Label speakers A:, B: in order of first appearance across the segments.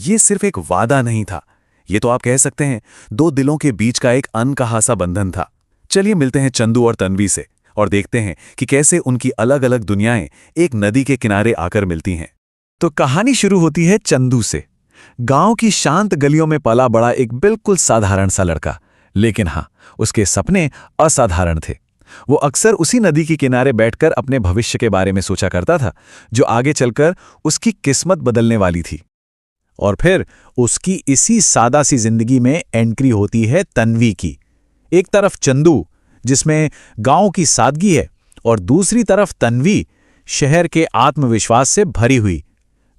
A: ये सिर्फ एक वादा नहीं था, ये तो आप कह सकते हैं दो दिलों के बीच का एक अनकहा सा बंधन था। चलिए मिलते हैं चंदू और तन्वी से और देखते हैं कि कैसे उनकी अलग अलग दुनियाएं एक नदी के किनारे आकर मिलती हैं। तो कहानी शुरू होती है चंदू से। गांव की शांत गलियों में पला बड़ा एक बिल्कुल साधारण सा लड़का, लेकिन हाँ, उसके सपने असाधारण थे। वो अक्सर उसी नदी के किनारे बैठकर अपने भविष्य के बारे में सोचा करता था, जो आगे चलकर उसकी किस्मत बदलने वाली थी। और फिर उसकी इसी सादा सी जिंदगी में एंट्री होती है तन्वी की। एक तरफ चंदू, जिसमें गांव की सादगी है, और दूसरी तरफ तन्वी, शहर के आत्मविश्वास से भरी हुई।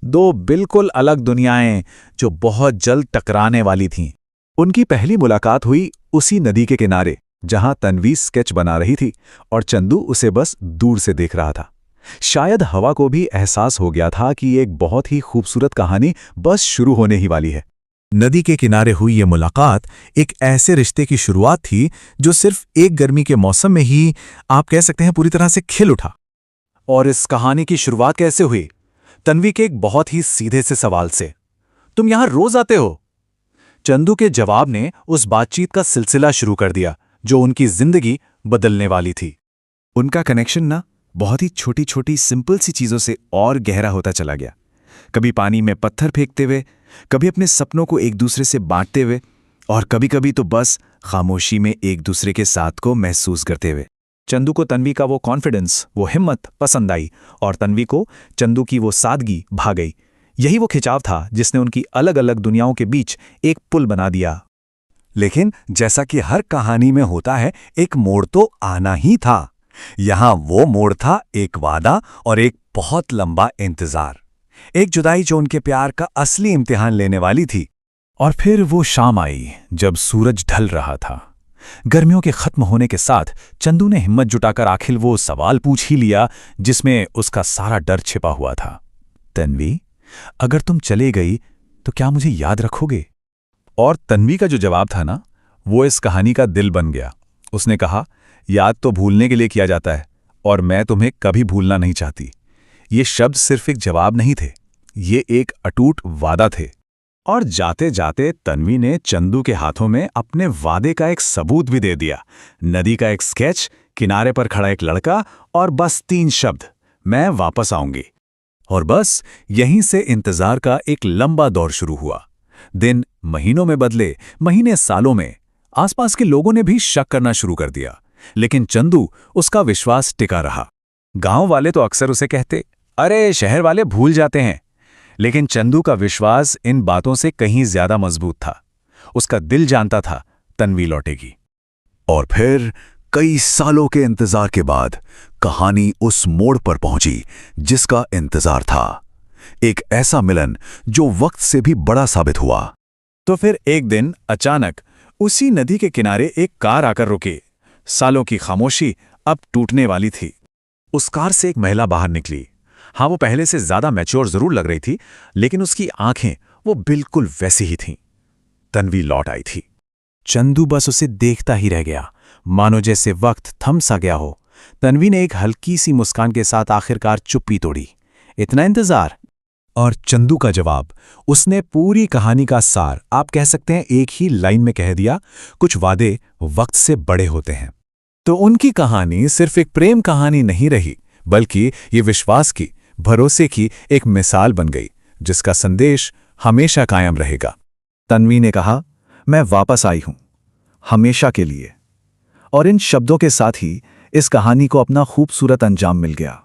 A: दो बिल्कुल अलग दुनियाएं जो बहुत जल्द टकराने वाली थीं। उनकी पहली मुलाकात हुई उसी नदी के किनारे, जहां तन्वी स्केच बना रही थी और चंदू उसे बस दूर से देख रहा था। शायद हवा को भी एहसास हो गया था कि एक बहुत ही खूबसूरत कहानी बस शुरू होने ही वाली है। नदी के किनारे हुई ये मुलाकात एक ऐसे रिश्ते की शुरुआत थी जो सिर्फ एक गर्मी के मौसम में ही, आप कह सकते हैं, पूरी तरह से खिल उठा। और इस कहानी की शुरुआत कैसे हुई? तन्वी के एक बहुत ही सीधे से सवाल से, तुम यहां रोज आते हो? चंदू के जवाब ने उस बातचीत का सिलसिला शुरू कर दिया जो उनकी जिंदगी बदलने वाली थी। उनका कनेक्शन ना बहुत ही छोटी छोटी सिंपल सी चीजों से और गहरा होता चला गया। कभी पानी में पत्थर फेंकते हुए, कभी अपने सपनों को एक दूसरे से बांटते हुए, और कभी कभी तो बस खामोशी में एक दूसरे के साथ को महसूस करते हुए। चंदू को तन्वी का वो कॉन्फिडेंस, वो हिम्मत पसंद आई, और तन्वी को चंदू की वो सादगी भा गई। यही वो खिंचाव था जिसने उनकी अलग अलग दुनियाओं के बीच एक पुल बना दिया। लेकिन जैसा कि हर कहानी में होता है, एक मोड़ तो आना ही था। यहां वो मोड़ था एक वादा और एक बहुत लंबा इंतजार। एक जुदाई जो उनके प्यार का असली इम्तिहान लेने वाली थी। और फिर वो शाम आई जब सूरज ढल रहा था। गर्मियों के खत्म होने के साथ चंदू ने हिम्मत जुटाकर आखिर वो सवाल पूछ ही लिया जिसमें उसका सारा डर छिपा हुआ था। तन्वी, अगर तुम चले गई तो क्या मुझे याद रखोगे? और तन्वी का जो जवाब था ना, वो इस कहानी का दिल बन गया। उसने कहा, याद तो भूलने के लिए किया जाता है, और मैं तुम्हें कभी भूलना नहीं चाहती। ये शब्द सिर्फ एक जवाब नहीं थे, ये एक अटूट वादा थे। और जाते जाते तन्वी ने चंदू के हाथों में अपने वादे का एक सबूत भी दे दिया। नदी का एक स्केच, किनारे पर खड़ा एक लड़का, और बस 3 शब्द, मैं वापस आऊंगी। और बस यहीं से इंतजार का एक लंबा दौर शुरू हुआ। दिन महीनों में बदले, महीने सालों में। आसपास के लोगों ने भी शक करना शुरू कर दिया, लेकिन चंदू, उसका विश्वास टिका रहा। गांव वाले तो अक्सर उसे कहते, अरे शहर वाले भूल जाते हैं। लेकिन चंदू का विश्वास इन बातों से कहीं ज्यादा मजबूत था। उसका दिल जानता था तन्वी लौटेगी। और फिर कई सालों के इंतजार के बाद कहानी उस मोड़ पर पहुंची जिसका इंतजार था। एक ऐसा मिलन जो वक्त से भी बड़ा साबित हुआ। तो फिर एक दिन अचानक उसी नदी के किनारे एक कार आकर रुकी। सालों की खामोशी अब टूटने वाली थी। उस कार से एक महिला बाहर निकली। हाँ, वो पहले से ज्यादा मैच्योर जरूर लग रही थी, लेकिन उसकी आंखें वो बिल्कुल वैसी ही थीं। तन्वी लौट आई थी। चंदू बस उसे देखता ही रह गया, मानो जैसे वक्त थम सा गया हो। तन्वी ने एक हल्की सी मुस्कान के साथ आखिरकार चुप्पी तोड़ी। इतना इंतजार? और चंदू का जवाब, उसने पूरी कहानी का सार, आप कह सकते हैं, एक ही लाइन में कह दिया, कुछ वादे वक्त से बड़े होते हैं। तो उनकी कहानी सिर्फ एक प्रेम कहानी नहीं रही, बल्कि ये विश्वास की, भरोसे की एक मिसाल बन गई, जिसका संदेश हमेशा कायम रहेगा। तन्वी ने कहा, मैं वापस आई हूं, हमेशा के लिए। और इन शब्दों के साथ ही इस कहानी को अपना खूबसूरत अंजाम मिल गया।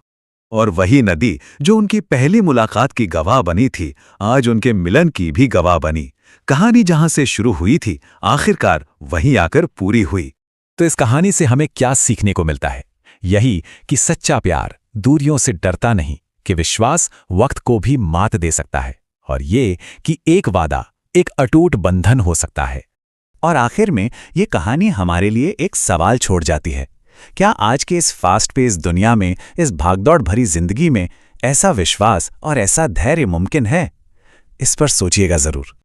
A: और वही नदी जो उनकी पहली मुलाकात की गवाह बनी थी, आज उनके मिलन की भी गवाह बनी। कहानी जहां से शुरू हुई थी, आखिरकार वहीं आकर पूरी हुई। तो इस कहानी से हमें क्या सीखने को मिलता है? यही कि सच्चा प्यार दूरियों से डरता नहीं, कि विश्वास वक्त को भी मात दे सकता है, और ये कि एक वादा एक अटूट बंधन हो सकता है। और आखिर में ये कहानी हमारे लिए एक सवाल छोड़ जाती है। क्या आज के इस फास्ट पेस दुनिया में, इस भागदौड़ भरी जिंदगी में ऐसा विश्वास और ऐसा धैर्य मुमकिन है? इस पर सोचिएगा जरूर।